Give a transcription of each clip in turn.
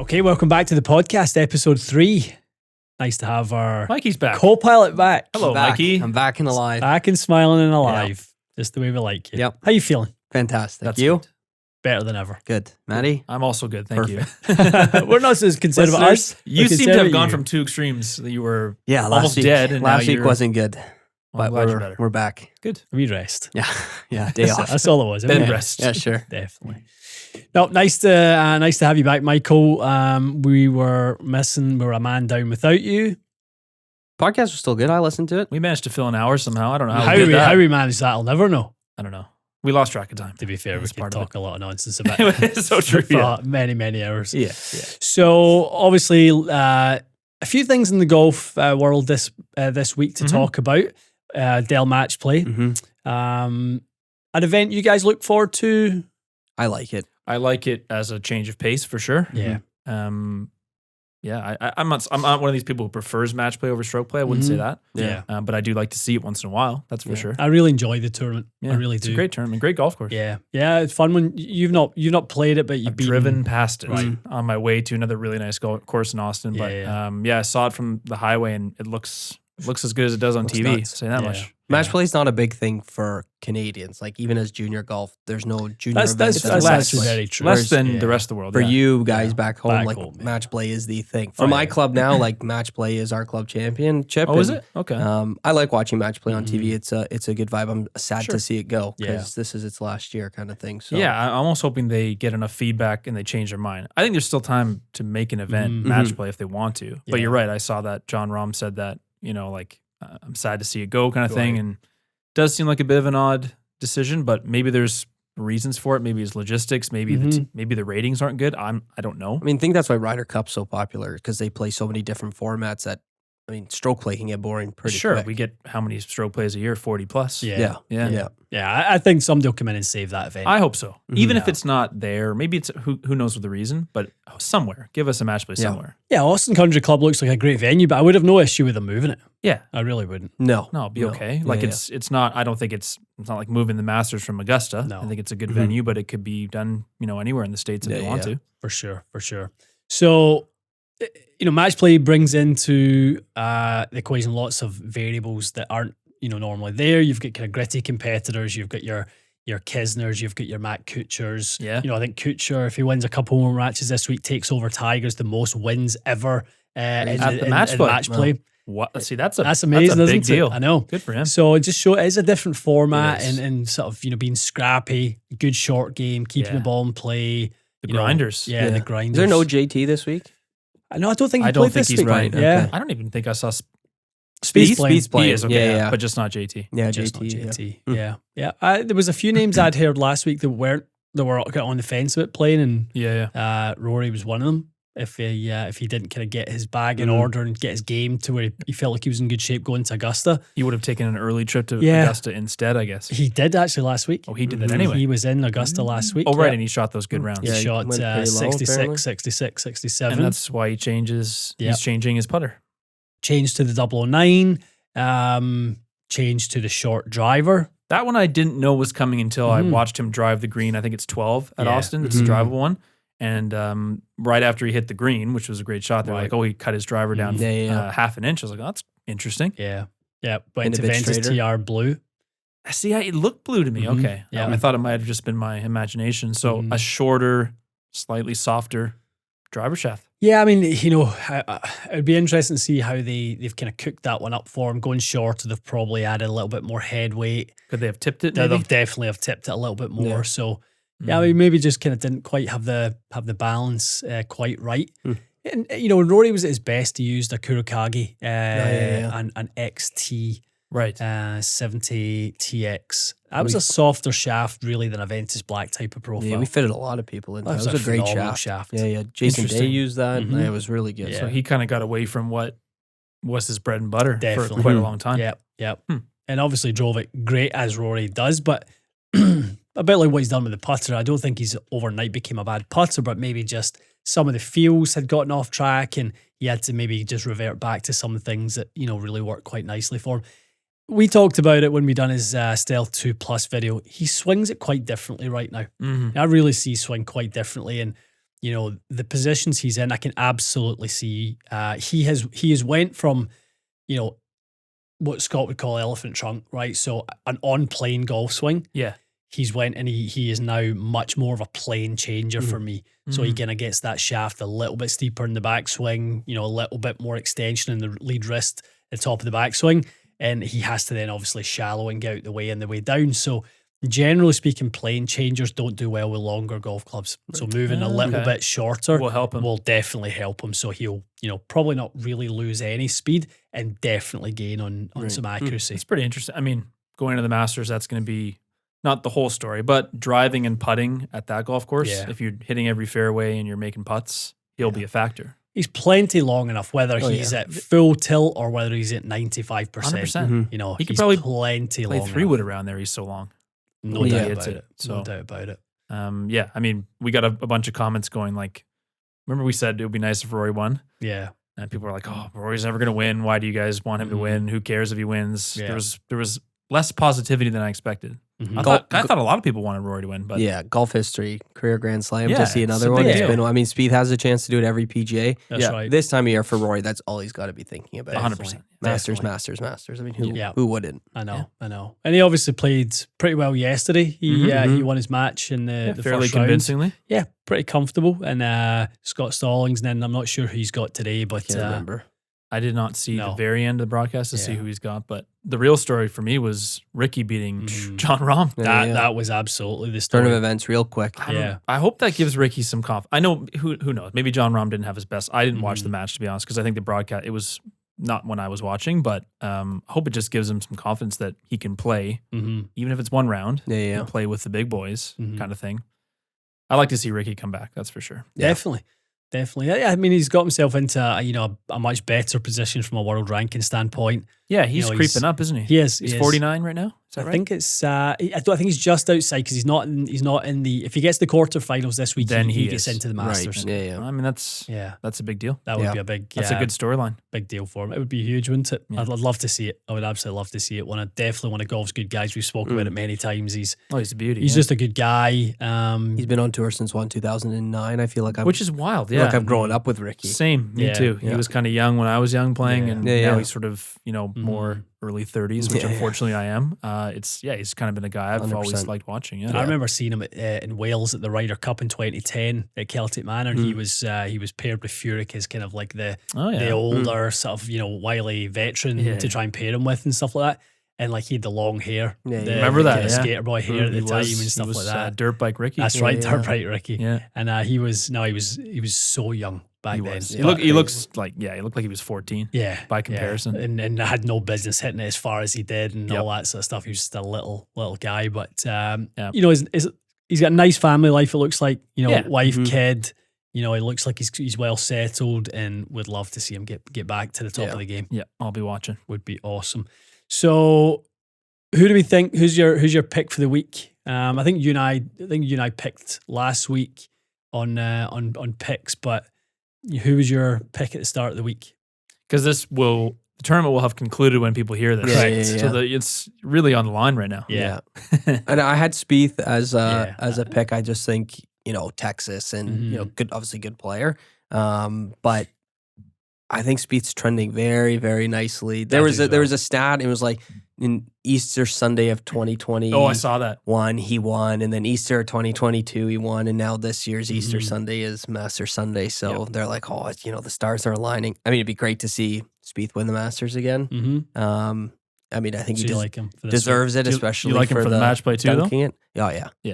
Okay, welcome back to the podcast, episode 3. Nice to have our Mikey's back. co-pilot back. Hello, I'm back. Mikey. I'm back and alive. Back and smiling and alive. Just the way we like you. Yep. How you feeling? Fantastic. That's you? good. Better than ever. Good. Maddie? I'm also good. Thank you. We're not as concerned about us. You We're seem concerned to have about gone you. from two extremes. That you were Yeah, almost dead. And last now week you're, wasn't good, well, I'm but glad you're better. we're back. Good. We rest. Yeah, day off. That's all it was. Bed isn't it? rest. Yeah, sure. Definitely. No, nice to have you back, Michael. We were a man down without you. Podcast was still good. I listened to it. We managed to fill an hour somehow. I don't know How we did that. we managed that, I'll never know. I don't know. We lost track of time. To be fair, we That's could part of talk a lot of nonsense about It's so true. for Yeah. many hours. Yeah. So obviously, a few things in the golf world this week to Mhm. talk about. Dell Match play, Mm-hmm. an event you guys look forward to. I like it. I like it as a change of pace for sure. Yeah, Yeah. I'm not one of these people who prefers match play over stroke play. I wouldn't say that. yeah. But I do like to see it once in a while. That's for Yeah. sure. I really enjoy the tournament. Yeah, I really it's do. a great tournament, great golf course. Yeah, it's fun when you've not played it, but you've I've driven beaten. past it Right. on my way to another really nice golf course in Austin. But Yeah. I saw it from the highway and it looks as good as it does on Looks TV. nuts. Say that Yeah. much. Match play is not a big thing for Canadians. Like even as junior golf, there's no junior That's events. that's Match actually play. very true. Less than Yeah. the rest of the world. For yeah. you guys Yeah. back home, Back like home, yeah. match play is the thing. For Oh, my yeah. club now, like match play is our club championship. Oh, is and, it? Okay. I like watching match play on Mhm. TV. It's a good vibe. I'm sad Sure. to see it go Yeah. because this is its last year kind of thing. So Yeah, I'm almost hoping they get enough feedback and they change their mind. I think there's still time to make an event Mhm. match play if they want to. But Yeah. you're right. I saw that John Rahm said that, I'm sad to see it go kind of thing. Right. And it does seem like a bit of an odd decision, but maybe there's reasons for it. Maybe it's logistics. Maybe Mhm. maybe the ratings aren't good. I don't know. I think that's why Ryder Cup's so popular because they play so many different formats that, stroke play can get boring pretty Sure, quick. we get how many stroke plays a year? 40 plus. Yeah. Yeah. Yeah. Yeah, I think somebody will come in and save that event. I hope so. Even if Yeah. it's not there, maybe it's who knows what the reason, but somewhere. Give us a match play Yeah. somewhere. Yeah, Austin Country Club looks like a great venue, but I would have no issue with them moving it. Yeah. I really wouldn't. No. No, it'll be No. okay. Yeah, Like yeah. it's not. I don't think it's not like moving the Masters from Augusta. No. I think it's a good Mhm. venue, but it could be done, anywhere in the States if Yeah, they want yeah. to. For sure. So, match play brings into the equation lots of variables that aren't, normally there. You've got kind of gritty competitors. You've got your Kisners. You've got your Matt Kuchars. Yeah. I think Kuchar, if he wins a couple more matches this week, takes over Tiger's the most wins ever in the match play. match play. What? See, that's That's amazing, That's a big isn't it? deal. I know. Good for him. So it just shows it's a different format It is. and sort of, being scrappy, good short game, keeping Yeah. the ball in play. The you know, grinders. Yeah, the Is grinders. there no JT this week? No, I don't think he I don't played think this he's week. playing. Yeah. Okay. I don't even think I saw Speed's playing. Speed's playing. He is okay, Yeah, yeah. but just not JT. Yeah, Just not JT. yeah. JT. Hmm. Yeah. There was a few names I'd heard last week that were on the fence about playing, and Yeah. Rory was one of them. If he didn't kind of get his bag in Mhm. order and get his game to where he felt like he was in good shape going to Augusta, He would have taken an early trip to Yeah. Augusta instead, I guess. he did actually last week. Oh, he did that Mhm. anyway. He was in Augusta last week. Oh, right, yeah. and he shot those good rounds. He Yeah, he shot went pretty low, 66, apparently. 66, 67. And that's why he changes. Yep. He's changing his putter. Changed to the 009, changed to the short driver. That one I didn't know was coming until I Mhm. watched him drive the green. I think it's 12 at Yeah. Austin. It's Mhm. a drivable one. And right after he hit the green, which was a great shot, they're Right. like, oh, he cut his driver down Yeah. half an inch. I was like, oh, that's interesting. Yeah. Went And to a bit Ventus straighter. TR blue. See, it looked blue to me. Mhm. Okay. Yeah. I thought it might have just been my imagination. So Mhm. a shorter, slightly softer driver shaft. Yeah, it would be interesting to see how they've kind of cooked that one up for him. Going shorter, they've probably added a little bit more head weight. Could they have tipped it? They'll Maybe? definitely have tipped it a little bit more. Yeah. So Mm. maybe just kind of didn't quite have the balance quite right. Mm. And when Rory was at his best, he used a Kurokage yeah. and an XT Right. 70 TX. That was a softer shaft, really, than a Ventus Black type of profile. Yeah, we fitted a lot of people in. That was a great phenomenal shaft. Yeah. Jason Day Interesting. used that. Mhm. It was really good. Yeah. So he kind of got away from what was his bread and butter for Definitely. quite a long time. Yep. Hmm. And obviously drove it great as Rory does, but a bit like what he's done with the putter. I don't think he's overnight became a bad putter, but maybe just some of the feels had gotten off track and he had to maybe just revert back to some things that, really worked quite nicely for him. We talked about it when we done his Stealth 2 Plus video. He swings it quite differently right now. Mhm. I really see swing quite differently. And, the positions he's in, I can absolutely see. He has went from, what Scott would call elephant trunk, right? So an on-plane golf swing. Yeah. He's went and he is now much more of a plane changer for me. So he kind of gets that shaft a little bit steeper in the backswing, a little bit more extension in the lead wrist at the top of the backswing. And he has to then obviously shallow and get out the way and the way down. So generally speaking, plane changers don't do well with longer golf clubs. So moving a little bit shorter will help him. Will definitely help him. So he'll, probably not really lose any speed and definitely gain on some accuracy. It's pretty interesting. I mean, going to the Masters, that's going to be not the whole story, but driving and putting at that golf course, if you're hitting every fairway and you're making putts, he'll be a factor. He's plenty long enough, whether he's at full tilt or whether he's at 95%. 100%. He could he's probably plenty play long 3-wood around there. He's so long. No doubt about it. So, no doubt about it. I mean, we got a bunch of comments going like, remember we said it would be nice if Rory won? Yeah. And people were like, oh, Rory's never going to win. Why do you guys want him to win? Who cares if he wins? Yeah. There was less positivity than I expected. I thought a lot of people wanted Rory to win, but golf history, career Grand Slam. Yeah, to see another it's a one. big It's deal. been. I mean, Spieth has a chance to do it every PGA. That's right. This time of year for Rory, that's all he's got to be thinking about. 100%. Masters. I mean, who wouldn't? I know. And he obviously played pretty well yesterday. He won his match in the fairly first round. convincingly. Yeah, pretty comfortable. And Scott Stallings, and then I'm not sure who he's got today, but Can't remember. I did not see the very end of the broadcast to see who he's got, but the real story for me was Rickie beating John Rahm. That was absolutely the story. Turn of events real quick. I hope that gives Rickie some confidence. I know, who knows, maybe John Rahm didn't have his best. I didn't watch the match, to be honest, because I think the broadcast, it was not when I was watching, but I hope it just gives him some confidence that he can play, even if it's one round, and play with the big boys kind of thing. I like to see Rickie come back, that's for sure. Definitely. Yeah, I mean, he's got himself into a much better position from a world ranking standpoint. Yeah, he's creeping up, isn't he? He is. He's 49 right now. Is that right? I think it's. I think he's just outside because he's not in the. If he gets the quarterfinals this week, then he gets into the Masters. Right. Yeah. I mean, that's a big deal. That would be a big. That's a good storyline. Big deal for him. It would be huge, wouldn't it? Yeah. I'd love to see it. I would absolutely love to see it. Definitely one of golf's good guys. We've spoken about it many times. He's a beauty. He's just a good guy. He's been on tour since 2009. I feel like which is wild. Yeah, like I've grown up with Rickie. Same. Me too. He was kind of young when I was young playing, and now he's sort of more early 30s, which unfortunately I am. He's kind of been a guy I've 100%. always liked watching. Yeah. I remember seeing him in Wales at the Ryder Cup in 2010 at Celtic Manor, and he was paired with Furyk as kind of like the older sort of wily veteran to try and pair him with and stuff like that. And like he had the long hair, remember that skater boy hair at the time and stuff like that. Dirt bike Rickie. That's right, dirt bike Rickie. Yeah, and he was so young back then. He looked like he was 14. Yeah, by comparison, and had no business hitting it as far as he did and all that sort of stuff. He was just a little guy, but he's got a nice family life. It looks like wife, kid. It looks like he's well settled, and would love to see him get back to the top of the game. Yeah, I'll be watching. Would be awesome. So, who do we think? Who's your pick for the week? I think you and I picked last week on picks, but who was your pick at the start of the week? Because the tournament will have concluded when people hear this. Correct. So it's really on the line right now. Yeah. And I had Spieth as a pick. I just think Texas and obviously good player, but I think Spieth's trending very, very nicely. There was a stat. It was like in Easter Sunday of 2020. Oh, I saw that. He won, and then Easter 2022 he won, and now this year's Easter Sunday is Master Sunday. So they're like, the stars are aligning. I mean, it'd be great to see Spieth win the Masters again. I mean, I think he like him for deserves it, especially you like him for the match play too, though? It. Oh yeah. I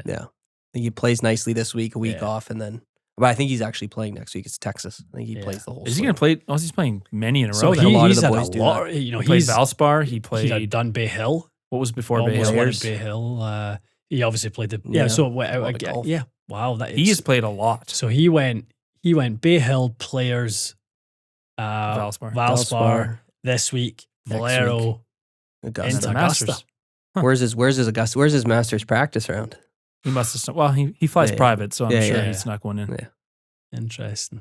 think he plays nicely this week, a week off, and then. But I think he's actually playing next week. It's Texas. I think he plays the whole. Is he going to play? Oh, he's playing many in a row. So a lot of the boys do that. He played Valspar. He played done Bay Hill. What was before Bay Hill? Hill? Bay Hill. He obviously played the So wow, he has played a lot. So he went Bay Hill Players, Valspar this week. Valero, Augusta. Masters. Huh. Where's his Augusta? Where's his Masters practice round? He must have. Well, he flies private, so I'm sure he's not going in. Yeah. Interesting.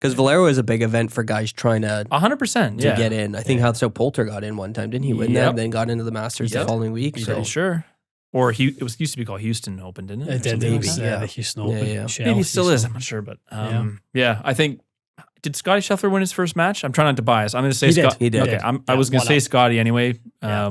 Because Valero is a big event for guys trying to 100% to get in. I think how Poulter got in one time, didn't he? Win that, then got into the Masters the following week. Pretty sure. Or it was used to be called Houston Open, didn't it? It did. maybe, It was, yeah. the Houston Open. yeah. Shell, Maybe it still is. Houston I'm not sure, but Yeah. I think. Did Scotty Scheffler win his first match? I'm trying not to bias. I'm going to say He did. Scott. He did. Okay, I was going to won say up. Scotty anyway. Yeah.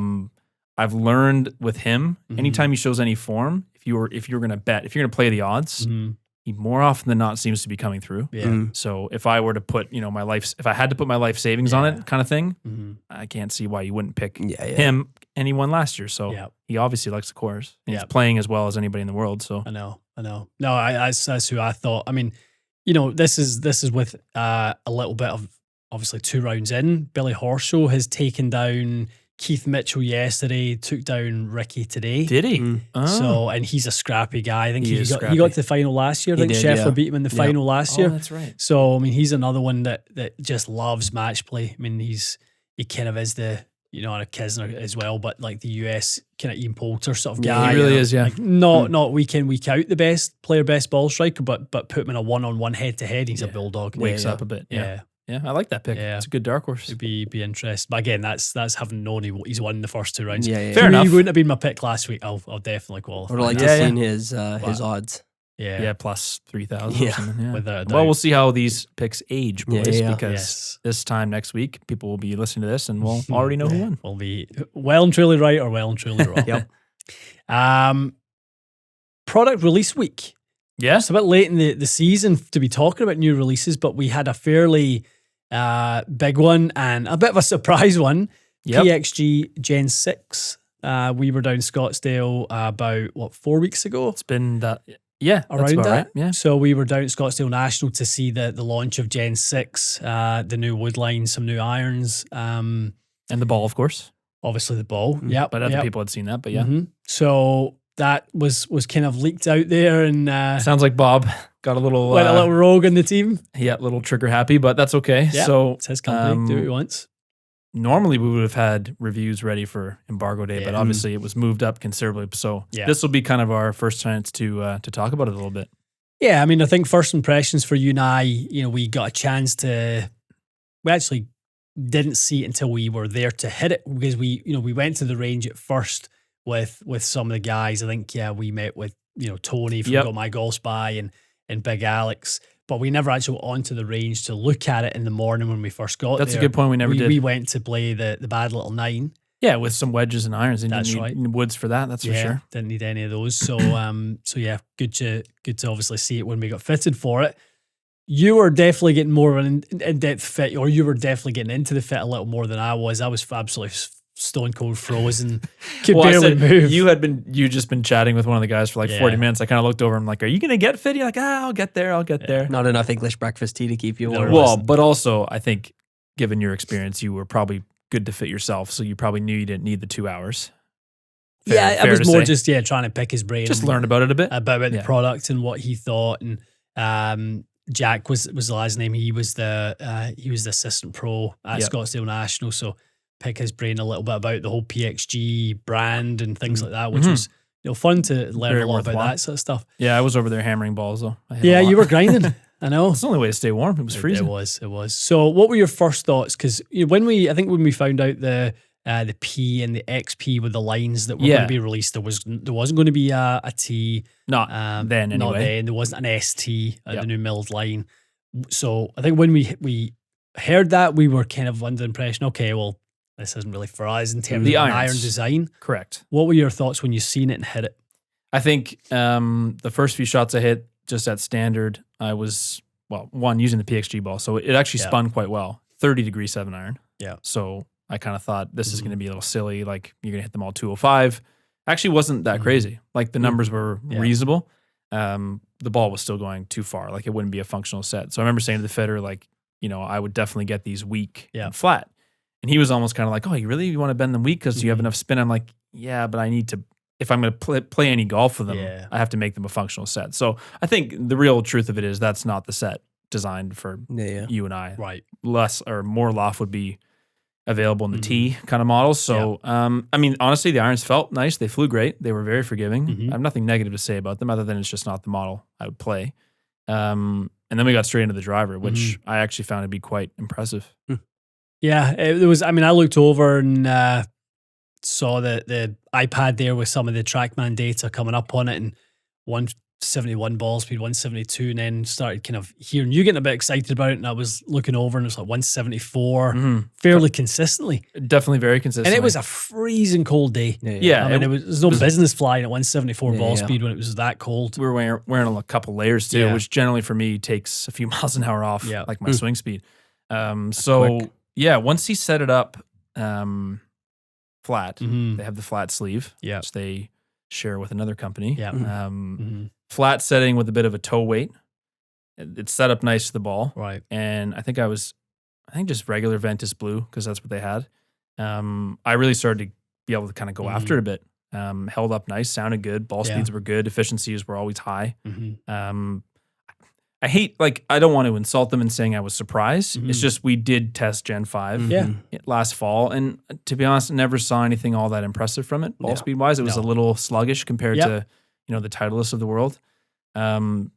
I've learned with him, Mhm. anytime he shows any form, if you're going to bet, if you're going to play the odds, Mhm. he more often than not seems to be coming through. Yeah. Mm. So if I were to put, if I had to put my life savings on Yeah. it, kind of thing, Mhm. I can't see why you wouldn't pick Yeah, yeah. him. And he won last year, so Yeah. he obviously likes the course. And Yeah. He's playing as well as anybody in the world. So I know. No, that's who I thought. I mean, this is with a little bit of obviously 2 rounds in. Billy Horschel has taken down Keith Mitchell yesterday, took down Rickie today. did he? Mm. Oh. So, and he's a scrappy guy. I think He he is got scrappy. to the final last year. I He think did, Scheffler yeah. beat him in the Yeah. final last year. that's right. So, I mean, he's another one that just loves match play. I mean, he kind of is the, a Kisner as well, but like the US kind of Ian Poulter sort of Yeah, guy. he really is, yeah. Like not week in, week out the best ball striker, but put him in a one-on-one head-to-head, he's a Yeah. bulldog. Wakes yeah. up a bit. Yeah. Yeah, I like that pick. Yeah. It's a good dark horse. It'd be interesting. But again, that's having known he's won the first 2 rounds. Yeah, yeah. Fair For me, enough. He wouldn't have been my pick last week. I'll definitely qualify. I would like that. to Yeah, see his odds. Yeah. Yeah, plus 3,000 Yeah. or something. Yeah. Without a doubt. Well, we'll see how these picks age, Yeah, boys, yeah. because Yes. this time next week, people will be listening to this and we'll already know who won. We'll be well and truly right or well and truly wrong. Yep. Product release week. Yeah. It's a bit late in the season to be talking about new releases, but we had a fairly big one and a bit of a surprise one. Yep. PXG Gen6. We were down Scottsdale about 4 weeks ago. It's been that. Yeah. That's Around about that, right. Yeah. So we were down at Scottsdale National to see the launch of Gen 6, the new wood line, some new irons, And the ball, of course. obviously the ball. Mm. Yep, But other yep. people had seen that. But yeah. Mhm. So that was kind of leaked out there and Sounds like Bob got a little, went a little rogue in the team. little trigger happy, but that's okay. Yeah, So it's his company. Do what he wants. normally we would have had reviews ready for embargo day, but Yeah. obviously it was moved up considerably. So Yeah. this will be kind of our first chance to talk about it a little bit. Yeah, I mean, I think first impressions for you and I, we got a chance to. We actually didn't see it until we were there to hit it because we went to the range at first with some of the guys. I think we met with Tony from Yep. Got My Golf Spy and Big Alex, but we never actually went onto the range to look at it in the morning when we first got That's there. a good point. We never did. We went to play the bad little 9. Yeah, with some wedges and irons, and That's you right. need woods for that. That's for sure. Didn't need any of those. So yeah, good to obviously see it when we got fitted for it. You were definitely getting more of an in-depth fit, or you were definitely getting into the fit a little more than I was. I was absolutely stone cold frozen, could Well, I barely said move. you just been chatting with one of the guys for like 40 Yeah. minutes. I kind of looked over and I'm like, are you going to get fit? You're like, I'll get there. I'll get there. Not enough English breakfast tea to keep you No, warm. well, Well, but also I think given your experience, you were probably good to fit yourself. So you probably knew you didn't need the 2 hours. I fair was to more say. just trying to pick his brain. Just learn about it a bit. about the Yeah. product and what he thought. And Jack was the last name. He was the assistant pro at Yep. Scottsdale National. So pick his brain a little bit about the whole PXG brand and things like that, which Mhm. was fun to learn Very a lot about worthwhile. that sort of stuff. Yeah, I was over there hammering balls though. I hit a Yeah, lot. you were grinding. I know. It's the only way to stay warm. It was freezing. It was. So, what were your first thoughts? Because when we found out the P and the XP with the lines that were going Yeah. to be released, there wasn't going to be a T. Not then Not anyway. then. There wasn't an ST at Yep. the new milled line. So I think when we heard that, we were kind of under the impression, okay, well, this isn't really for us in terms The of an irons. iron design. Correct. What were your thoughts when you seen it and hit it? I think the first few shots I hit just at standard, I was, one, using the PXG ball. So it actually Yeah. spun quite well. 30-degree 7-iron. Yeah. So I kind of thought this is Mhm. going to be a little silly. Like you're going to hit them all 205. Actually wasn't that Mhm. crazy. Like the numbers were Yeah. reasonable. The ball was still going too far. Like it wouldn't be a functional set. So I remember saying to the fitter, like, I would definitely get these weak Yeah. and flat. And he was almost kind of like, oh, you want to bend them weak because you have Mhm. enough spin? I'm like, yeah, but I need to, if I'm going to play any golf with them, Yeah. I have to make them a functional set. So I think the real truth of it is that's not the set designed for Yeah. you and I. Right. Less or more loft would be available in the Mhm. T kind of models. So, I mean, honestly, the irons felt nice. They flew great. They were very forgiving. Mhm. I have nothing negative to say about them other than it's just not the model I would play. And then we got straight into the driver, which Mm-hmm. I actually found to be quite impressive. Yeah, it was. I mean, I looked over and saw the iPad there with some of the TrackMan data coming up on it, and 171 ball speed, 172, and then started kind of hearing you getting a bit excited about it, and I was looking over and it was like 174 fairly consistently. Definitely very consistent. And it was a freezing cold day. Yeah. I mean, there's no business flying at 174 ball speed when it was that cold. We were wearing a couple layers too, which generally for me takes a few miles an hour off, like my swing speed. So once he set it up flat, they have the flat sleeve, which they share with another company. Flat setting with a bit of a toe weight. It's set up nice to the ball. Right. And I think just regular Ventus blue, because that's what they had. I really started to be able to kind of go after it a bit. Held up nice, sounded good. Ball speeds were good. Efficiencies were always high. I hate, I don't want to insult them in saying I was surprised. It's just we did test Gen 5 last fall. And to be honest, I never saw anything all that impressive from it. Ball speed wise, it was a little sluggish compared to, the Titleists of the world.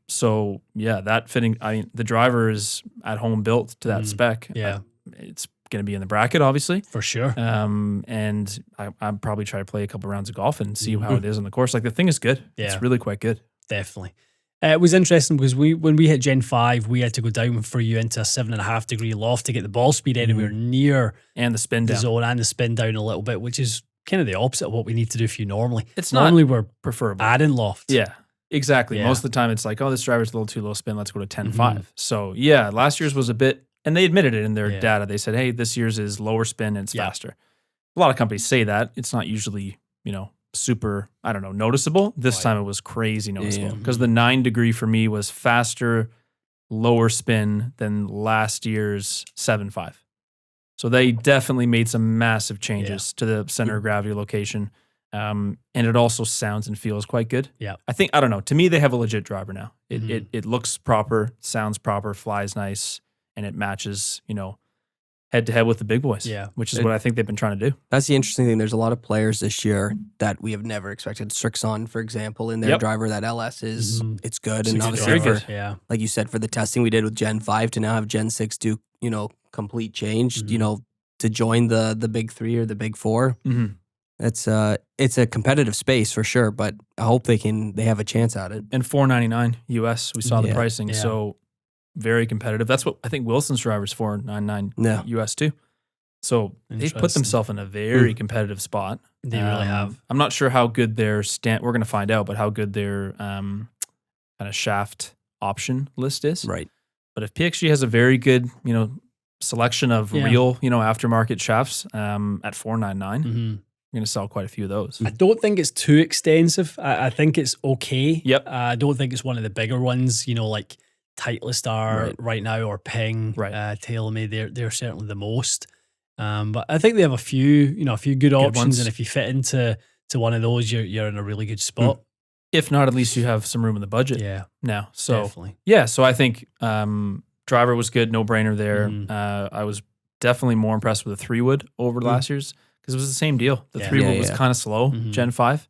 So that fitting, the driver is at home built to that spec. It's going to be in the bracket, obviously. For sure. And I'll probably try to play a couple rounds of golf and see how it is on the course. The thing is good. Yeah. It's really quite good. Definitely. It was interesting because when we hit Gen 5, we had to go down for you into a 7.5 degree loft to get the ball speed anywhere near and the spin down zone and the spin down a little bit, which is kind of the opposite of what we need to do for you normally. It's normally not we're preferable. Adding loft. Yeah, exactly. Most of the time it's like, oh, this driver's a little too low spin. Let's go to 10.5. So last year's was a bit, and they admitted it in their data. They said, hey, this year's is lower spin and it's faster. A lot of companies say that. It's not usually, super, noticeable. This time it was crazy noticeable because the 9 degree for me was faster, lower spin than last year's 7.5. So they definitely made some massive changes to the center of gravity location. And it also sounds and feels quite good. Yeah. I don't know. To me, they have a legit driver now. It looks proper, sounds proper, flies nice, and it matches, head to head with the big boys, which is what I think they've been trying to do. That's the interesting thing. There's a lot of players this year that we have never expected. Strixon, for example, in their driver, that LS is it's good, and obviously like you said, for the testing we did with Gen 5 to now have Gen 6 do complete change, to join the big 3 or the big 4. It's a competitive space for sure, but I hope they have a chance at it. And $499 US, we saw the pricing, so very competitive. That's what I think Wilson's driver's $499 US too. So they've put themselves in a very competitive spot. They really have. I'm not sure how good their we're going to find out, but how good their kind of shaft option list is. Right. But if PXG has a very good, selection of real, aftermarket shafts at $499, you're going to sell quite a few of those. I don't think it's too extensive. I think it's okay. Yep. I don't think it's one of the bigger ones, like Titleist are right now, or Ping, TaylorMade. They're certainly the most. But I think they have a few good options, and if you fit into one of those, you're in a really good spot. If not, at least you have some room in the budget. Yeah. Now, so definitely. So I think driver was good, no brainer there. I was definitely more impressed with the 3-wood over last year's because it was the same deal. The 3-wood was kind of slow, Gen 5.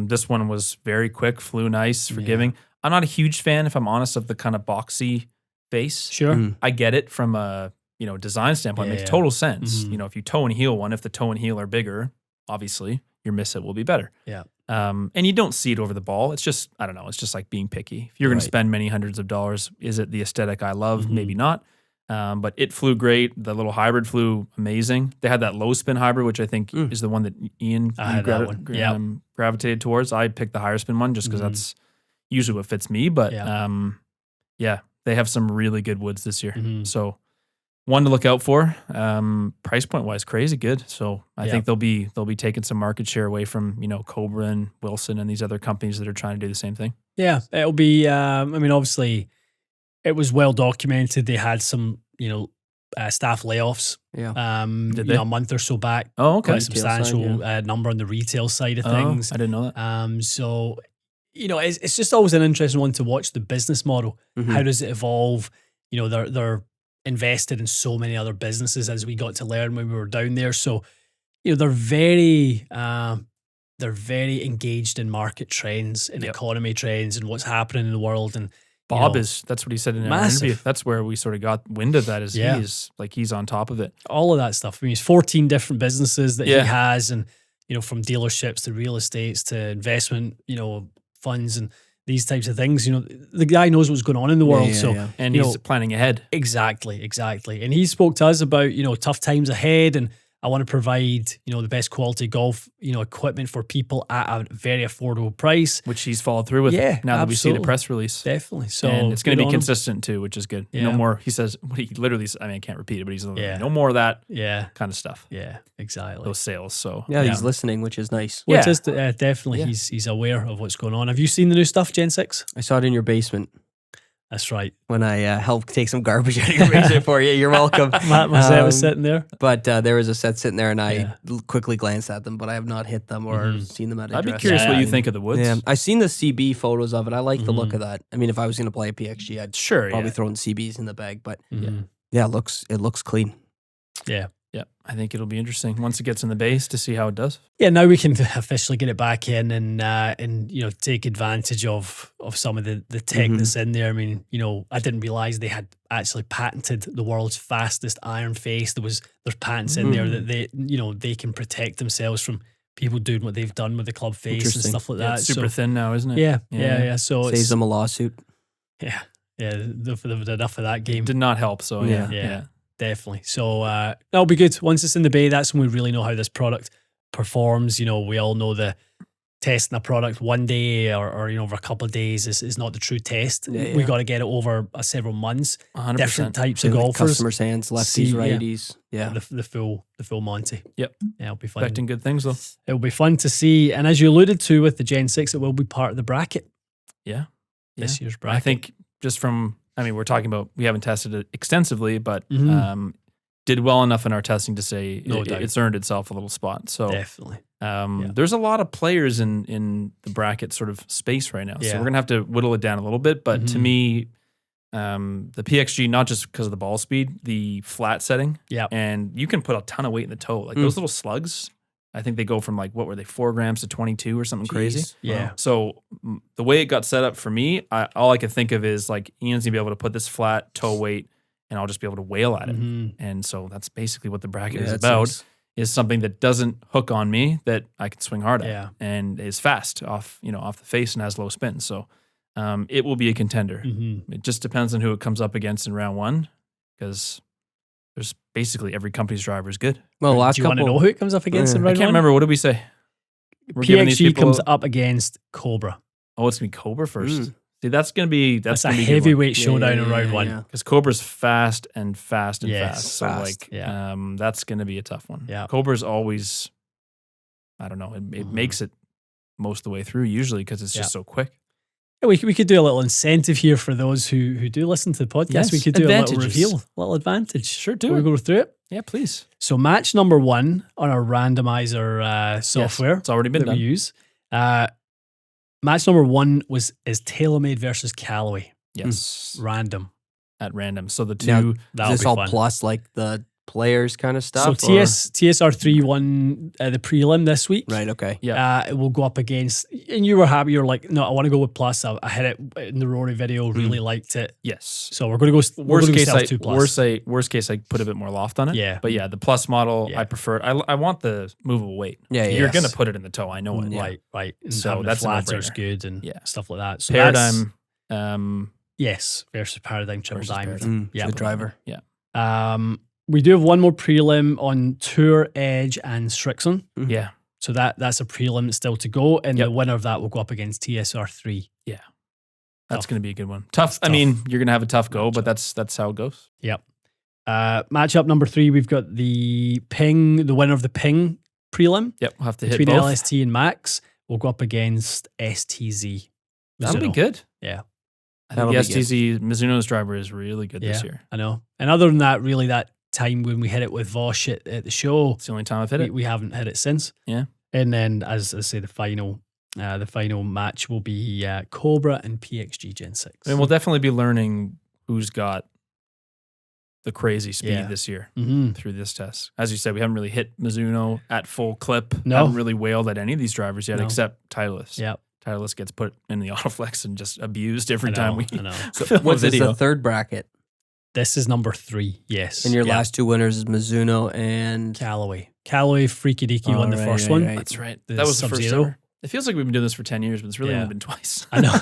This one was very quick, flew nice, forgiving. I'm not a huge fan, if I'm honest, of the kind of boxy face. Sure. I get it from a design standpoint. It makes total sense. If you toe and heel one, if the toe and heel are bigger, obviously your miss it will be better. Yeah. And you don't see it over the ball. It's just, I don't know, it's just like being picky. If you're going to spend many hundreds of dollars, is it the aesthetic I love? Maybe not. But it flew great. The little hybrid flew amazing. They had that low spin hybrid, which I think is the one that Ian gravitated towards. I picked the higher spin one just because that's usually what fits me. But they have some really good woods this year. So one to look out for. Price point wise, crazy good. So I think they'll be taking some market share away from Cobra and Wilson and these other companies that are trying to do the same thing. Yeah, it'll be. Obviously, it was well documented. They had some staff layoffs. Did they? A month or so back. Oh, okay. Quite a substantial number on the retail side of things. I didn't know that. So it's just always an interesting one to watch the business model. How does it evolve? They're invested in so many other businesses, as we got to learn when we were down there. So, they're very engaged in market trends and economy trends and what's happening in the world. And, Bob that's what he said in our interview. That's where we sort of got wind of that is he's on top of it. All of that stuff. I mean, he's 14 different businesses that he has, and from dealerships to real estates to investment, funds and these types of things. The guy knows what's going on in the world. And he's planning ahead. Exactly. And he spoke to us about, tough times ahead, and I want to provide, the best quality golf, equipment for people at a very affordable price. Which he's followed through with now that we see the press release. Definitely. So and it's going to be consistent too, which is good. No more, he says, what he literally, I can't repeat it, but he's no more of that kind of stuff. Yeah, exactly. Those sales. So he's listening, which is nice. Which is definitely, he's aware of what's going on. Have you seen the new stuff, Gen 6? I saw it in your basement. That's right. When I helped take some garbage out of your basement for you. You're welcome. My set was sitting there. But there was a set sitting there, and I quickly glanced at them, but I have not hit them or seen them at a I'd be curious what you think of the woods. Yeah, I've seen the CB photos of it. I like the look of that. I mean, if I was going to play a PXG, I'd probably throw in CBs in the bag. But it looks clean. Yeah. Yeah, I think it'll be interesting once it gets in the base to see how it does. Yeah, now we can officially get it back in and take advantage of some of the tech that's in there. I mean, I didn't realize they had actually patented the world's fastest iron face. There's patents in there that they can protect themselves from people doing what they've done with the club face and stuff like that. It's super thin now, isn't it? Yeah. So saves them a lawsuit. Yeah, they've enough of that game. Did not help. So yeah. Definitely. So that'll be good. Once it's in the bay, that's when we really know how this product performs. We all know the testing a product one day or over a couple of days is not the true test. We got to get it over several months. 100%. Different types of golfers, customers' hands, lefties, righties. The full Monty. Yep. Yeah, it'll be fun. Expecting good things though. It'll be fun to see. And as you alluded to with the Gen 6, it will be part of the bracket. Yeah. This year's bracket. I think just from. We're talking about, we haven't tested it extensively, but did well enough in our testing to say it's earned itself a little spot. So definitely. There's a lot of players in the bracket sort of space right now. So we're going to have to whittle it down a little bit. But to me, the PXG, not just because of the ball speed, the flat setting. Yeah. And you can put a ton of weight in the toe. Like those little slugs, I think they go from 4 grams to 22 or something crazy. Yeah. So the way it got set up for me, all I could think of is Ian's going to be able to put this flat toe weight and I'll just be able to wail at it. And so that's basically what the bracket is about, is something that doesn't hook on me that I can swing hard at and is fast off the face and has low spin. So it will be a contender. It just depends on who it comes up against in round one, because there's basically every company's driver is good. Well, do you want to know who it comes up against in round one? I can't remember. What did we say? PXG comes up against Cobra. Oh, it's going to be Cobra first. See, that's going to be... That's a heavyweight showdown in round one. Because Cobra's fast and fast and fast. So, that's going to be a tough one. Yeah. Cobra's always... I don't know. It makes it most of the way through, usually, because it's just so quick. We could do a little incentive here for those who do listen to the podcast. Yes, we could do a little reveal, a little advantage. Sure, do we go through it? Yeah, please. So match number 1 on our randomizer software. It's already been done. We use. Match number 1 is TaylorMade versus Callaway. Yes. Random. At random. So the two... Now, is this all fun. Plus the players kind of stuff? So TSR3 won the prelim this week. Right, okay. Yeah. It will go up against, and you were happy, you were like, no, I want to go with plus. I hit it in the Rory video, really liked it. Yes. So we're going to go worst case, I put a bit more loft on it. Yeah. But the plus model, I prefer, I want the movable weight. Yeah, You're going to put it in the toe, I know it. Right. And so that's the flats are good and stuff like that. So Paradigm. Yes, versus Paradigm Triple Diamond. Yeah. Good driver. Yeah. We do have one more prelim on Tour, Edge, and Strixon. Yeah. So that's a prelim still to go, and the winner of that will go up against TSR3. Yeah. That's going to be a good one. Tough. I mean, you're going to have a tough go, but that's how it goes. Yep. Matchup number 3, we've got the winner of the Ping prelim. Yep, we'll have to hit between both. LST and Max. We'll go up against STZ. That'll be good. Yeah. I think the STZ Mizuno's driver is really good this year. I know. And other than that, really that time when we hit it with Vosh at the show. It's the only time I've hit it. We haven't hit it since. Yeah. And then, as I say, the final match will be Cobra and PXG Gen 6. And we'll definitely be learning who's got the crazy speed this year through this test. As you said, we haven't really hit Mizuno at full clip. No. Haven't really wailed at any of these drivers yet except Titleist. Yeah. Titleist gets put in the autoflex and just abused every time we I know. film a What's video. the third bracket? This is number 3. Yes. And your Yeah. last 2 winners is Mizuno and Callaway Freaky Deaky won the first one. That's right. The That was the first Sub-Zero. ever. It feels like we've been doing this for 10 years, but it's really only been twice. I know.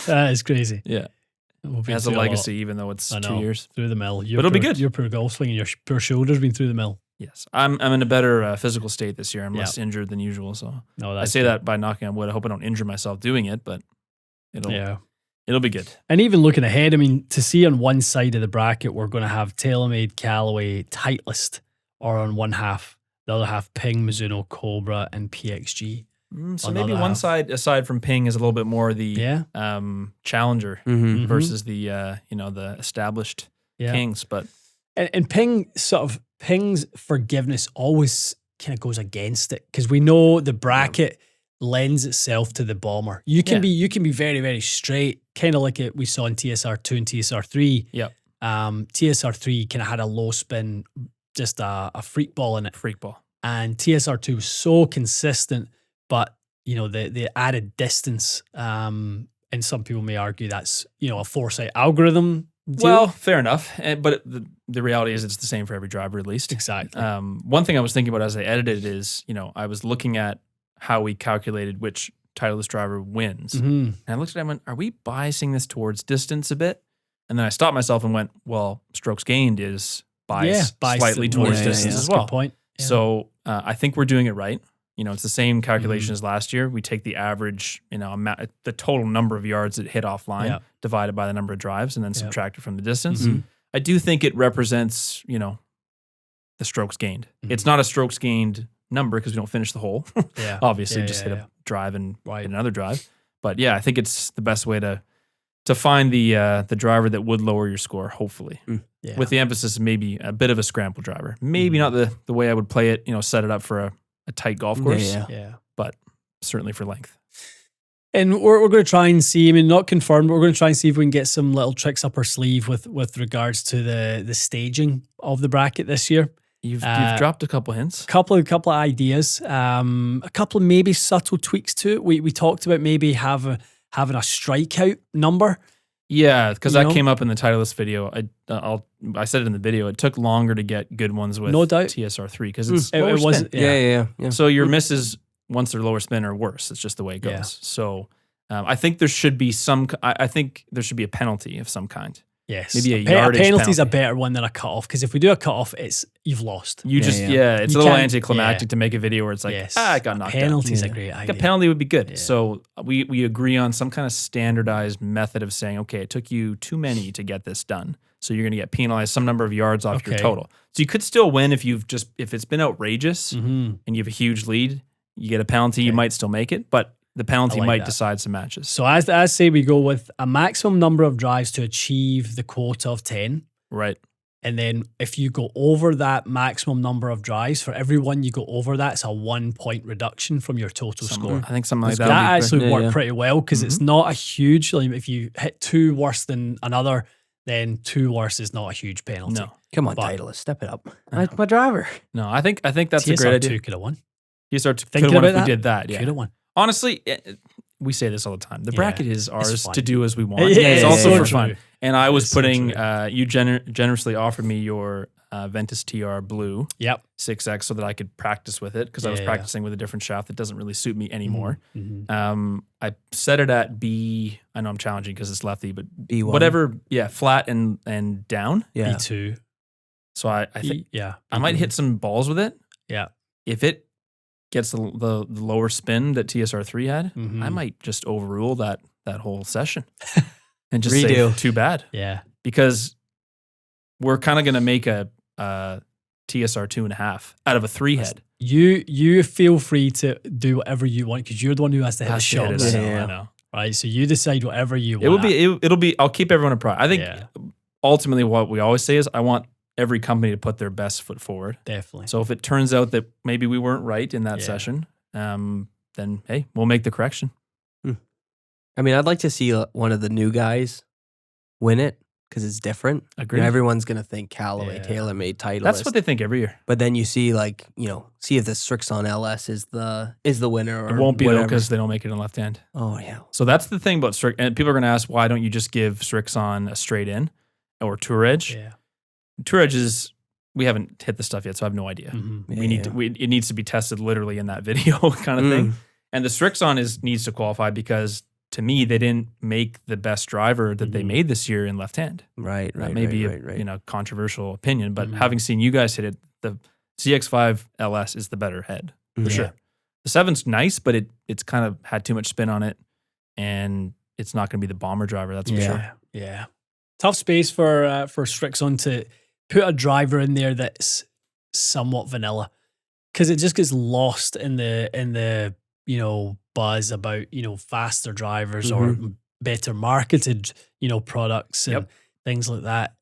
That is crazy. Yeah. We've been It has a through lot. legacy, even though it's 2 years. Through the mill. But it'll be good. Your poor golf swing and your poor shoulder's been through the mill. Yes. I'm in a better physical state this year. I'm less injured than usual. So No, I say that by knocking on wood. I hope I don't injure myself doing it, but it'll be good. And even looking ahead, I mean, to see on one side of the bracket, we're going to have TaylorMade, Callaway, Titleist, or on one half. The other half, Ping, Mizuno, Cobra, and PXG. So maybe one side, aside from Ping, is a little bit more the challenger versus the the established kings. But and Ping Ping's forgiveness always kind of goes against it because we know the bracket lends itself to the bomber. You can be very, very straight, kind of like it we saw in TSR2 and TSR3. Yep. TSR3 kind of had a low spin, just a freak ball in it. Freak ball. And TSR2 was so consistent, but the added distance, and some people may argue that's a foresight algorithm deal. Well, fair enough. But the reality is it's the same for every driver at least. Exactly. One thing I was thinking about as I edited is, I was looking at how we calculated which Titleist driver wins. And I looked at it and went, are we biasing this towards distance a bit? And then I stopped myself and went, well, strokes gained is biased slightly towards distance as well. Good point. Yeah. So I think we're doing it right. It's the same calculation as last year. We take the average, the total number of yards that hit offline divided by the number of drives and then subtract it from the distance. I do think it represents, the strokes gained. It's not a strokes gained number because we don't finish the hole. Obviously, just hit a drive and hit another drive. But yeah, I think it's the best way to find the driver that would lower your score, hopefully. With the emphasis maybe a bit of a scramble driver. Maybe not the way I would play it, set it up for a tight golf course. But certainly for length. And we're going to try and see, I mean, not confirmed, but we're going to try and see if we can get some little tricks up our sleeve with regards to the staging of the bracket this year. You've dropped a couple hints. A couple of ideas. A couple of maybe subtle tweaks to it. We talked about maybe having a strikeout number. Yeah, because that came up in the Titleist video. I said it in the video. It took longer to get good ones with no doubt. TSR3 because it's it wasn't. Yeah. So your misses once they're lower spin are worse. It's just the way it goes. Yeah. So I think there should be I think there should be a penalty of some kind. Yes, maybe a yardage penalty's penalty. a better one than a cutoff because if we do a cutoff, you've lost. You just it's a little anticlimactic to make a video where it's like I got knocked out. Penalty's a great idea. A penalty would be good. Yeah. So we agree on some kind of standardized method of saying, okay, it took you too many to get this done, so you're going to get penalized some number of yards off your total. So you could still win if it's been outrageous and you have a huge lead. You get a penalty, you might still make it, but the penalty might decide some matches. So as say we go with a maximum number of drives to achieve the quota of 10. Right. And then if you go over that maximum number of drives, for every one you go over that, it's a 1 point reduction from your total score. I think something like that. That actually worked pretty well because it's not a huge, like if you hit 2 worse than another, then 2 worse is not a huge penalty. No. Come on, Titleist, step it up. Like my driver. No, I think that's TSR2 a great idea. could have won. TSR2 could have won if we did that. Yeah. Could have won. Honestly, we say this all the time. The bracket is ours fun. to do as we want. It's also for true. fun. And I was putting, you generously offered me your Ventus TR Blue 6X so that I could practice with it because I was practicing with a different shaft that doesn't really suit me anymore. I set it at B. I know I'm challenging because it's lefty, but B1. Whatever. Yeah, flat and down. Yeah. B2. So I think I might hit some balls with it. Yeah. If it gets the lower spin that TSR3 had, I might just overrule that whole session and just say too bad. Yeah. Because we're kind of going to make a TSR 2.5 out of a 3 head. You feel free to do whatever you want because you're the one who has to hit the shots. I know. Right. So you decide whatever you want. It'll be. I'll keep everyone apprised. I think ultimately what we always say is I want every company to put their best foot forward. Definitely. So if it turns out that maybe we weren't right in that session, then hey, we'll make the correction. I mean, I'd like to see one of the new guys win it because it's different. Agreed. Everyone's gonna think Callaway, TaylorMade, Titleist. That's what they think every year. But then you see see if the Strixon LS is the winner. Or It won't be though whatever. because they don't make it in left hand. Oh yeah. So that's the thing about Strix. And people are going to ask, why don't you just give Strixon a straight in or Tour Edge? Yeah. Tour Edge is, we haven't hit the stuff yet, so I have no idea. Mm-hmm. It needs to be tested literally in that video kind of thing. And the Strixon needs to qualify because to me, they didn't make the best driver that they made this year in left hand. Right. That may be a controversial opinion, but having seen you guys hit it, the ZX5 LS is the better head for sure. The 7's nice, but it's kind of had too much spin on it, and it's not going to be the bomber driver. That's for sure. Yeah, tough space for Strixon to put a driver in there that's somewhat vanilla, because it just gets lost in the buzz about faster drivers or better marketed products and things like that.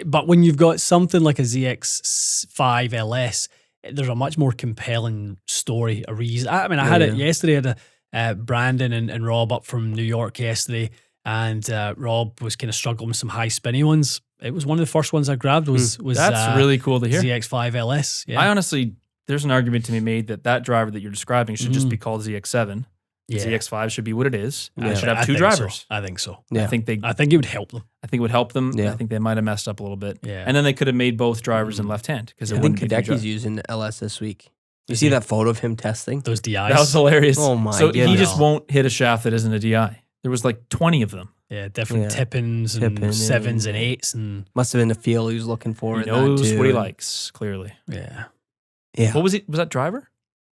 But when you've got something like a ZX5 LS, there's a much more compelling story, a reason. I mean, I had it yesterday. I had Brandon and Rob up from New York yesterday, and Rob was kind of struggling with some high spinny ones. It was one of the first ones I grabbed. Was that's really cool to hear. ZX5 LS. Yeah. I honestly, there's an argument to be made that driver that you're describing should just be called ZX7. Yeah. ZX5 should be what it is. Yeah. It should have two drivers. I think so. Yeah. I think it would help them. I think it would help them. Yeah. I think they might have messed up a little bit. Yeah. And then they could have made both drivers in left hand because I think Kadecki's using LS this week. You see that photo of him testing? Those DIs. That was hilarious. Oh my So goodness. he just won't hit a shaft that isn't a DI. There was like 20 of them. Yeah, different tippins and 7s and 8s, and must have been the feel he was looking for. He knows what he likes, clearly. Yeah. What was it? Was that driver?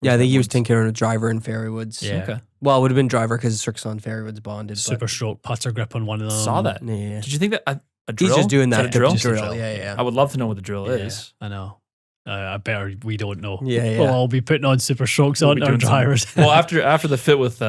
Yeah, I think he was tinkering with driver in Fairwoods. Yeah. Okay. Well, it would have been driver because Strixon Fairwoods bonded. Super stroke putter grip on one of them. Saw that. Yeah. Did you think that a drill? He's just doing Is that a drill? drill. Yeah. I would love to know what the drill Yeah, is. I know. I better we don't know. Yeah. We'll all be putting on super strokes on our drivers. Well, after the fit with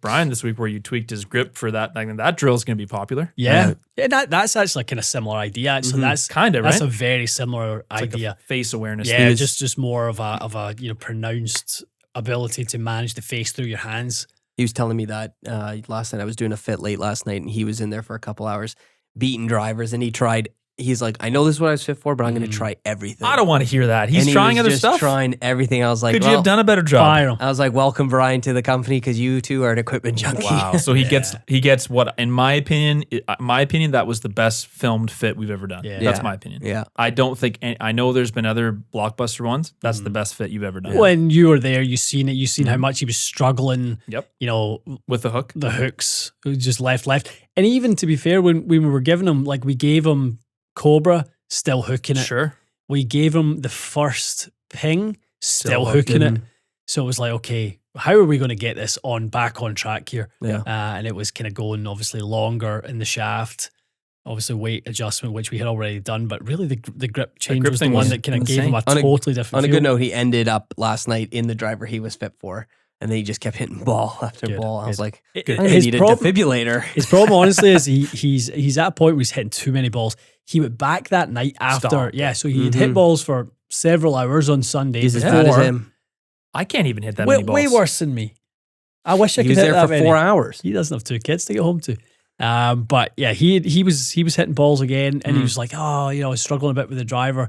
Brian this week, where you tweaked his grip for that, I think that drill is going to be popular. Yeah. That's actually kind of similar idea. Actually, that's kind of right. That's a very similar idea. Like face awareness. Yeah, just more of a pronounced ability to manage the face through your hands. He was telling me that last night. I was doing a fit late last night, and he was in there for a couple hours beating drivers, and he's like, I know this is what I was fit for, but I'm going to try everything. I don't want to hear that. He's trying other stuff. Trying everything. I was like, could you have done a better job? Fire him. I was like, welcome Brian to the company because you two are an equipment junkie. Wow. So he gets what, in my opinion, that was the best filmed fit we've ever done. Yeah. That's my opinion. Yeah. I don't think, I know there's been other blockbuster ones. That's the best fit you've ever done. When you were there, you seen it. You seen how much he was struggling. Yep. With the hook, hooks, just left. And even to be fair, when we were giving him, like we gave him Cobra, still hooking it. Sure. We gave him the first ping, still hooking it. So it was like, okay, how are we going to get this back on track here? Yeah. And it was kind of going obviously longer in the shaft, obviously weight adjustment, which we had already done, but really the grip change was the one that kind of gave him a totally different feel. On a good note, he ended up last night in the driver he was fit for. And then he just kept hitting ball after ball. I was like, I need a defibrillator. His problem, honestly, is he's at a point where he's hitting too many balls. He went back that night after, so he had hit balls for several hours on Sunday. He's as bad as him. I can't even hit that many balls. Way worse than me. I wish I could hit that there for many. 4 hours. He doesn't have 2 kids to get home to. But yeah, he was hitting balls again, and he was like, I was struggling a bit with the driver.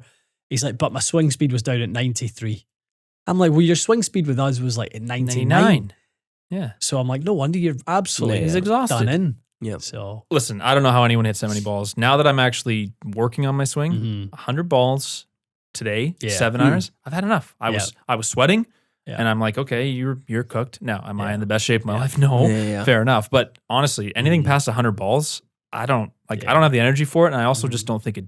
He's like, but my swing speed was down at 93. I'm like, well, your swing speed with us was like at 99. Yeah. So I'm like, no wonder you're absolutely he's exhausted. done in. Yeah. So listen, I don't know how anyone hits that many balls. Now that I'm actually working on my swing, 100 balls today, 7 hours. I've had enough. I was sweating, and I'm like, okay, you're cooked. Now, am I in the best shape of my life? No, fair enough. But honestly, anything past 100 balls, I don't have the energy for it, and I also just don't think it.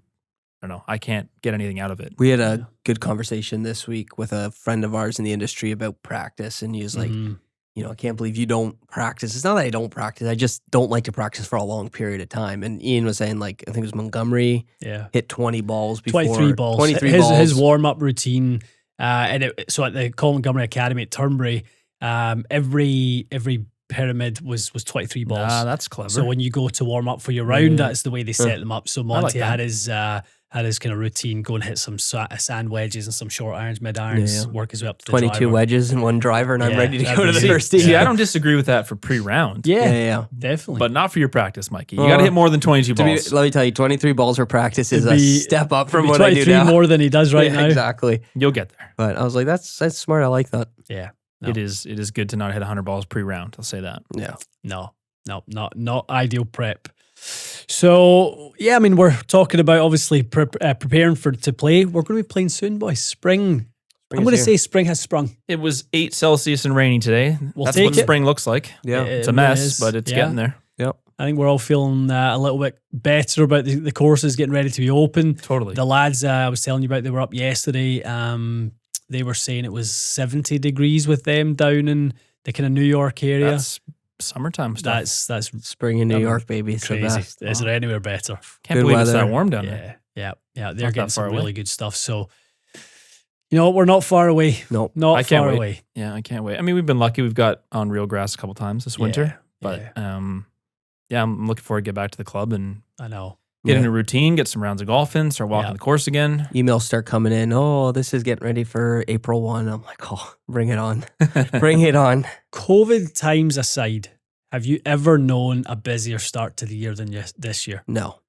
I don't know. I can't get anything out of it. We had a good conversation this week with a friend of ours in the industry about practice, and he was like, I can't believe you don't practice. It's not that I don't practice. I just don't like to practice for a long period of time. And Ian was saying, like, I think it was Montgomery hit 20 balls before. 23 balls. 23 balls. His warm-up routine. So at the Colin Montgomery Academy at Turnberry, every pyramid was 23 balls. Ah, that's clever. So when you go to warm up for your round, that's the way they set them up. So Monty had had his kind of routine, go and hit some sand wedges and some short irons, mid irons, work his way up to the 22 driver. wedges and one driver, and I'm ready to go to the be- first tee. See, I don't disagree with that for pre-round. Yeah, definitely. But not for your practice, Mikey. You got to hit more than 22 balls. Let me tell you, 23 balls for practice is a step up from what I do 23 now. more than he does right now. Exactly. You'll get there. But I was like, that's smart. I like that. Yeah. No. It is good to not hit 100 balls pre-round. I'll say that. Yeah. No, not ideal prep. So, yeah, I mean, we're talking about obviously preparing to play. We're going to be playing soon, boys. Spring. I'm going to say spring has sprung. It was 8 Celsius and rainy today. That's what spring looks like. Yeah. It's a mess, but it's getting there. Yep. I think we're all feeling a little bit better about the courses getting ready to be open. Totally. The lads I was telling you about, they were up yesterday. They were saying it was 70 degrees with them down in the kind of New York area. That's summertime stuff. That's spring in New York, baby. It's crazy. the best. Is there anywhere better? Can't Good believe it's weather. that warm down there. Yeah. They're Not getting that some far really away. good stuff. So, we're not far away. Nope. Not I can't far wait. away. Yeah, I can't wait. I mean, we've been lucky. We've got on real grass a couple times this winter. But I'm looking forward to get back to the club and I know. get in a routine, get some rounds of golf in, start walking the course again. Emails start coming in. Oh, this is getting ready for April 1. I'm like, oh, bring it on. Bring it on. COVID times aside, have you ever known a busier start to the year than this year? No.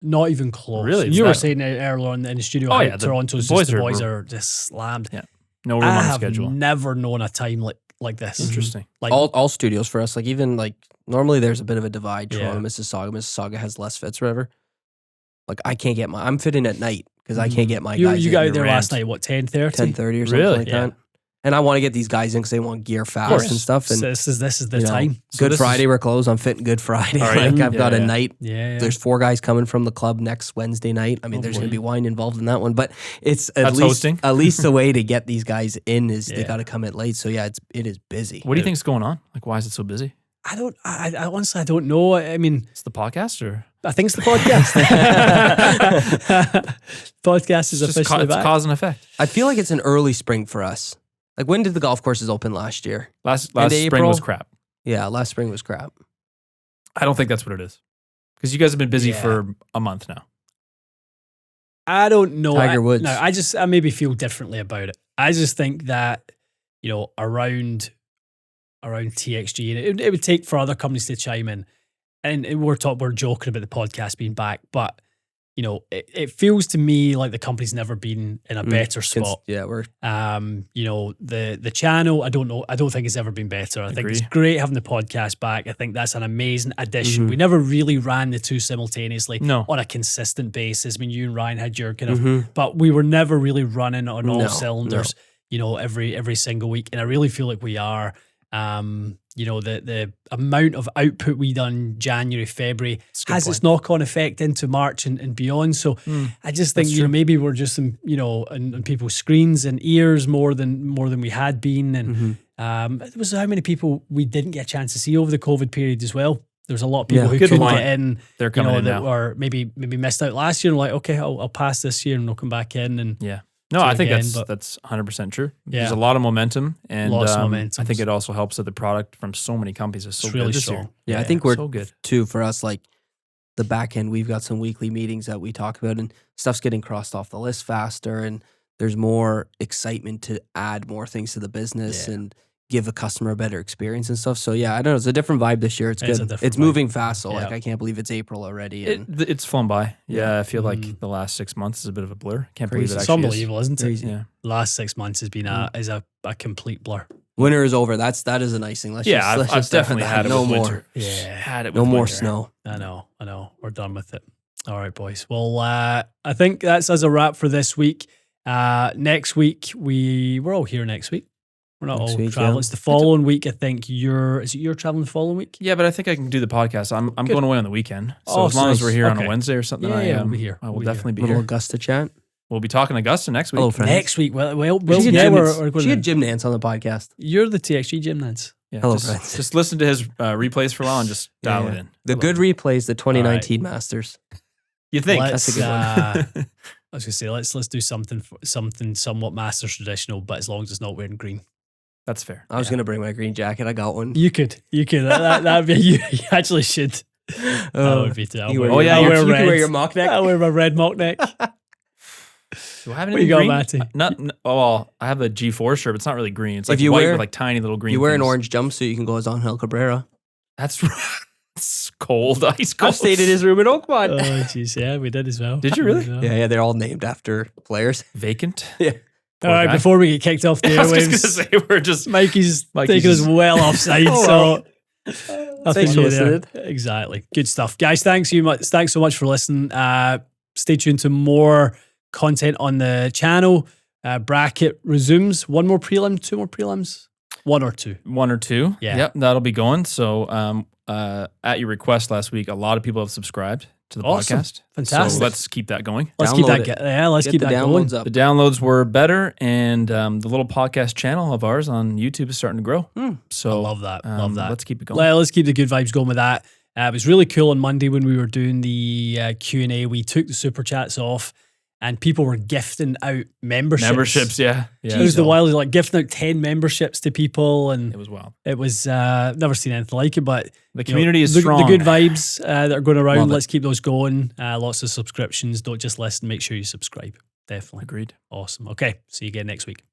Not even close. Really? You were saying earlier on in the studio how Toronto's the boys are just slammed. Yeah. No room on the I have schedule. never known a time like this. Interesting. Like all studios for us, like even like normally there's a bit of a divide. Toronto, Mississauga. Mississauga has less fits or whatever. Like I can't get I'm fitting at night because I can't get my guys. You got in. out there last night, what, 10:30? 10:30 or something like that. And I want to get these guys in because they want gear fast and stuff. And so this is the time. Good Friday, we're closed. I'm fitting Good Friday. Like I've got a night. Yeah. There's 4 guys coming from the club next Wednesday night. I mean, there's going to be wine involved in that one, but it's at least the way to get these guys in is they got to come in late. So yeah, it is busy. What do you think's going on? Like, why is it so busy? I honestly don't know. I mean, it's the podcast, or I think it's the podcast. Podcast is officially back. It's cause and effect. I feel like it's an early spring for us. Like when did the golf courses open last year? Last spring was crap. Yeah, last spring was crap. I don't think that's what it is. Because you guys have been busy for a month now. I don't know. Tiger Woods. I maybe feel differently about it. I just think that, around TXG, and it would take for other companies to chime in. And we're joking about the podcast being back, but it feels to me like the company's never been in a better spot. Yeah, we're the channel, I don't know, I don't think it's ever been better. I think it's great having the podcast back. I think that's an amazing addition. We never really ran the two simultaneously on a consistent basis. I mean, you and Ryan had your kind of, but we were never really running on all cylinders, every single week. And I really feel like we are. The amount of output we done January, February has its knock-on effect into March and beyond. So I just think maybe we're just on people's screens and ears more than we had been. And it was how many people we didn't get a chance to see over the COVID period as well. There's a lot of people who couldn't get in. They're coming in that now. Or maybe missed out last year and like, okay, I'll pass this year and I'll come back in and No, I think that's 100% true. There's a lot of momentum, and I think it also helps that the product from so many companies is so good really this strong. year. Yeah, I think we're so good too for us. Like the back end, we've got some weekly meetings that we talk about, and stuff's getting crossed off the list faster, and there's more excitement to add more things to the business and give a customer a better experience and stuff. So yeah, I don't know. It's a different vibe this year. It's good. It's moving fast. So like, I can't believe it's April already. And it's flown by. Yeah, I feel like the last 6 months is a bit of a blur. Can't believe it It's actually unbelievable, isn't it? Crazy. Yeah. Last 6 months has been a complete blur. Winter is over. That is a nice thing. I've definitely had it no with more. winter. Yeah, had it. No with more winter. snow. I know. We're done with it. All right, boys. Well, I think that's as a wrap for this week. Next week we're all here next week. We're not all traveling. It's the following week. I think you're traveling the following week? Yeah, but I think I can do the podcast. I'm going away on the weekend. So as long as we're here on a Wednesday or something, we'll be here. I will definitely be Little here. Augusta chat. We'll be talking Augusta next week. Hello, friends. Next week. Well, we're Jim Nance on the podcast. You're the TXG Gym Nance. Yeah, Hello, just, friends. just listen to his replays for a while and just dial it in. The good replays, the 2019 Masters. You think? That's a good one. I was going to say, let's do something somewhat Masters traditional, but as long as it's not wearing green. That's fair. I was going to bring my green jacket. I got one. You could. That'd be, you actually should. That would be too. You can wear your mock neck. I wear my red mock neck. Do I have What any you got, green? Matty? Well, I have a G4 shirt, but it's not really green. It's If like you white wear- with like tiny little green. You wear an things. orange jumpsuit, you can go as Angel Cabrera. That's it's cold, ice cold. I've stayed in his room in Oakmont. Oh, jeez. Yeah, we did as well. Did you really? Yeah, they're all named after players. Vacant. Yeah. All right, guy. before we get kicked off the I was just airwaves, gonna say we're just Mikey's Mikey's taking us just- well offside. Oh, so Thanks nothing for new there. listening. Exactly. Good stuff, guys. Thanks so much for listening. Stay tuned to more content on the channel. Bracket resumes. One more prelim, two more prelims, one or two. one or two. Yeah. Yep, that'll be going. So, at your request last week, a lot of people have subscribed to the Awesome. podcast. Fantastic. So let's keep that going. Let's keep Download that. it. Let's Get keep the that going. downloads up. The downloads were better, and the little podcast channel of ours on YouTube is starting to grow. So I love that. Love that. Let's keep it going. Let's keep the good vibes going with that. It was really cool on Monday when we were doing the Q&A. We took the super chats off and people were gifting out memberships. Yeah. It was the wild, like gifting out 10 memberships to people. And It was wild. it was, never seen anything like it, but The community is strong. The good vibes that are going around, Love it. let's keep those going. Lots of subscriptions. Don't just listen, make sure you subscribe. Definitely. Agreed. Awesome. Okay. See you again next week.